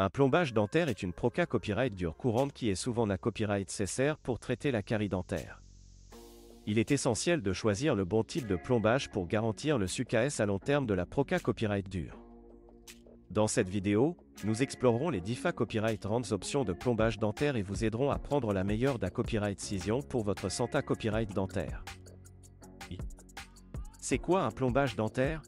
Un plombage dentaire est une proca copyright dure courante qui est souvent un copyright cessaire pour traiter la carie dentaire. Il est essentiel de choisir le bon type de plombage pour garantir le succès à long terme de la proca copyright dure. Dans cette vidéo, nous explorerons les 10 copyright rands options de plombage dentaire et vous aiderons à prendre la meilleure da copyright cision pour votre Santa copyright dentaire. C'est quoi un plombage dentaire?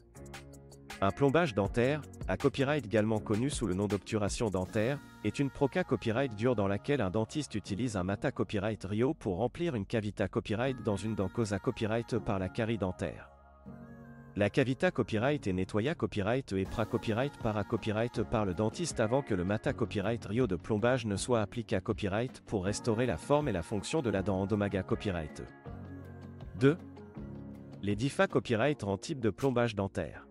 Un plombage dentaire, à copyright également connu sous le nom d'obturation dentaire, est une proca copyright dure dans laquelle un dentiste utilise un mata copyright Rio pour remplir une cavita copyright dans une dent causa copyright par la carie dentaire. La cavita copyright est nettoya copyright et pra copyright para copyright par le dentiste avant que le mata copyright Rio de plombage ne soit appliqué à copyright pour restaurer la forme et la fonction de la dent endomaga copyright. 2. Les 10 copyright en type de plombage dentaire.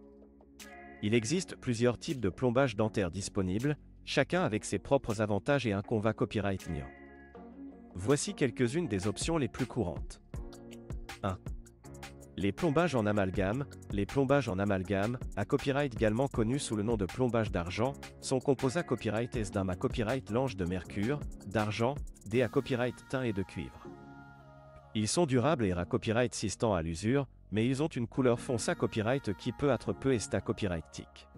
Il existe plusieurs types de plombage dentaire disponibles, chacun avec ses propres avantages et inconvénients copyright niant. Voici quelques-unes des options les plus courantes. 1. Les plombages en amalgame. Les plombages en amalgame, à copyright également connus sous le nom de plombage d'argent, sont composés à copyright S d'un à copyright lange de mercure, d'argent, D à copyright tin et de cuivre. Ils sont durables et à copyright sistant à l'usure, mais ils ont une couleur foncée à copyright qui peut être peu est à copyright tic.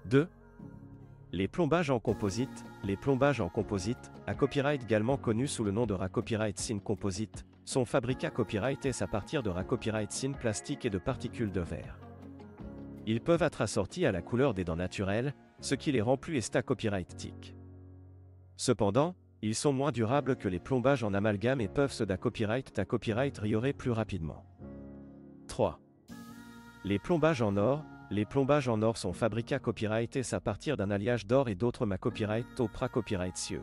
2. Les plombages en composite. Les plombages en composite, à copyright également connus sous le nom de copyright sin composite, sont fabriqués à copyright S à partir de copyright sin plastique et de particules de verre. Ils peuvent être assortis à la couleur des dents naturelles, ce qui les rend plus est à copyright tic. Cependant, ils sont moins durables que les plombages en amalgame et peuvent se da copyright à copyright riorer plus rapidement. 3. Les plombages en or. Les plombages en or sont fabriqués à copyright S à partir d'un alliage d'or et d'autres ma copyright au pra copyright cieux.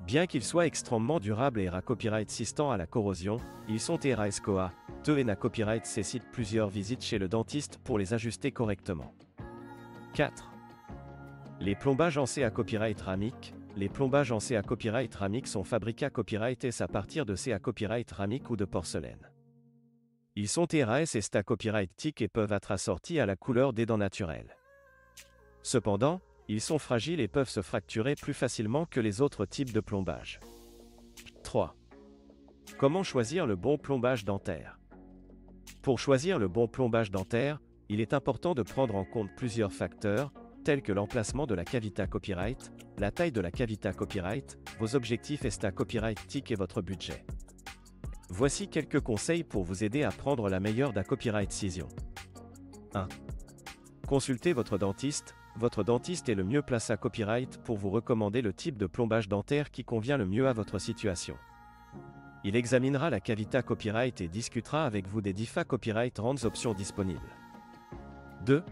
Bien qu'ils soient extrêmement durables et copyright résistants à la corrosion, ils sont SCOA, et na copyright nécessitent plusieurs visites chez le dentiste pour les ajuster correctement. 4. Les plombages en C à copyright ramique. Les plombages en C à copyright ramique sont fabriqués à copyright S à partir de C à copyright ramique ou de porcelaine. Ils sont RAS et à copyright tic et peuvent être assortis à la couleur des dents naturelles. Cependant, ils sont fragiles et peuvent se fracturer plus facilement que les autres types de plombage. 3. Comment choisir le bon plombage dentaire? Pour choisir le bon plombage dentaire, il est important de prendre en compte plusieurs facteurs, tels que l'emplacement de la cavita copyright, la taille de la cavita copyright, vos objectifs est à copyright tic et votre budget. Voici quelques conseils pour vous aider à prendre la meilleure da copyright cision. 1. Consultez votre dentiste. Votre dentiste est le mieux placé à copyright pour vous recommander le type de plombage dentaire qui convient le mieux à votre situation. Il examinera la cavita copyright et discutera avec vous des 10 copyright rands options disponibles. 2.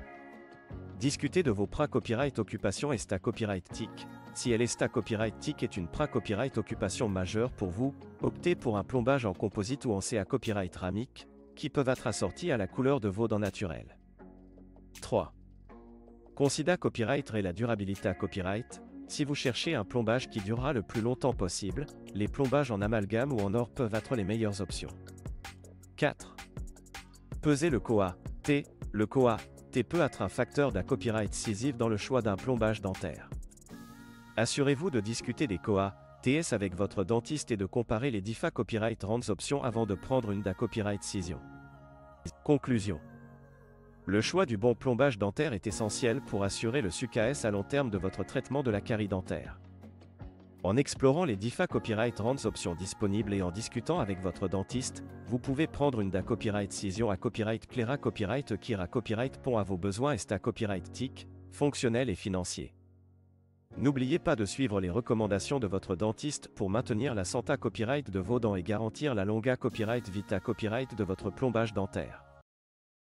Discutez de vos pra copyright occupation est à copyright tic. Si elle est à copyright tic est une pra copyright occupation majeure pour vous, optez pour un plombage en composite ou en C à copyright ramique, qui peuvent être assortis à la couleur de vos dents naturelles. 3. Considérez copyright et la durabilité à copyright. Si vous cherchez un plombage qui durera le plus longtemps possible, les plombages en amalgame ou en or peuvent être les meilleures options. 4. Pesez le COA T. Le COA T peut être un facteur da copyright décisif dans le choix d'un plombage dentaire. Assurez-vous de discuter des COA TS avec votre dentiste et de comparer les 10 copyright rands options avant de prendre une da copyright décision. Conclusion. Le choix du bon plombage dentaire est essentiel pour assurer le succès à long terme de votre traitement de la carie dentaire. En explorant les 10 copyright rands options disponibles et en discutant avec votre dentiste, vous pouvez prendre une da copyright décision à copyright claira copyright qui copyright pond à vos besoins est à copyright tic, fonctionnel et financier. N'oubliez pas de suivre les recommandations de votre dentiste pour maintenir la Santa copyright de vos dents et garantir la longa copyright vita copyright de votre plombage dentaire.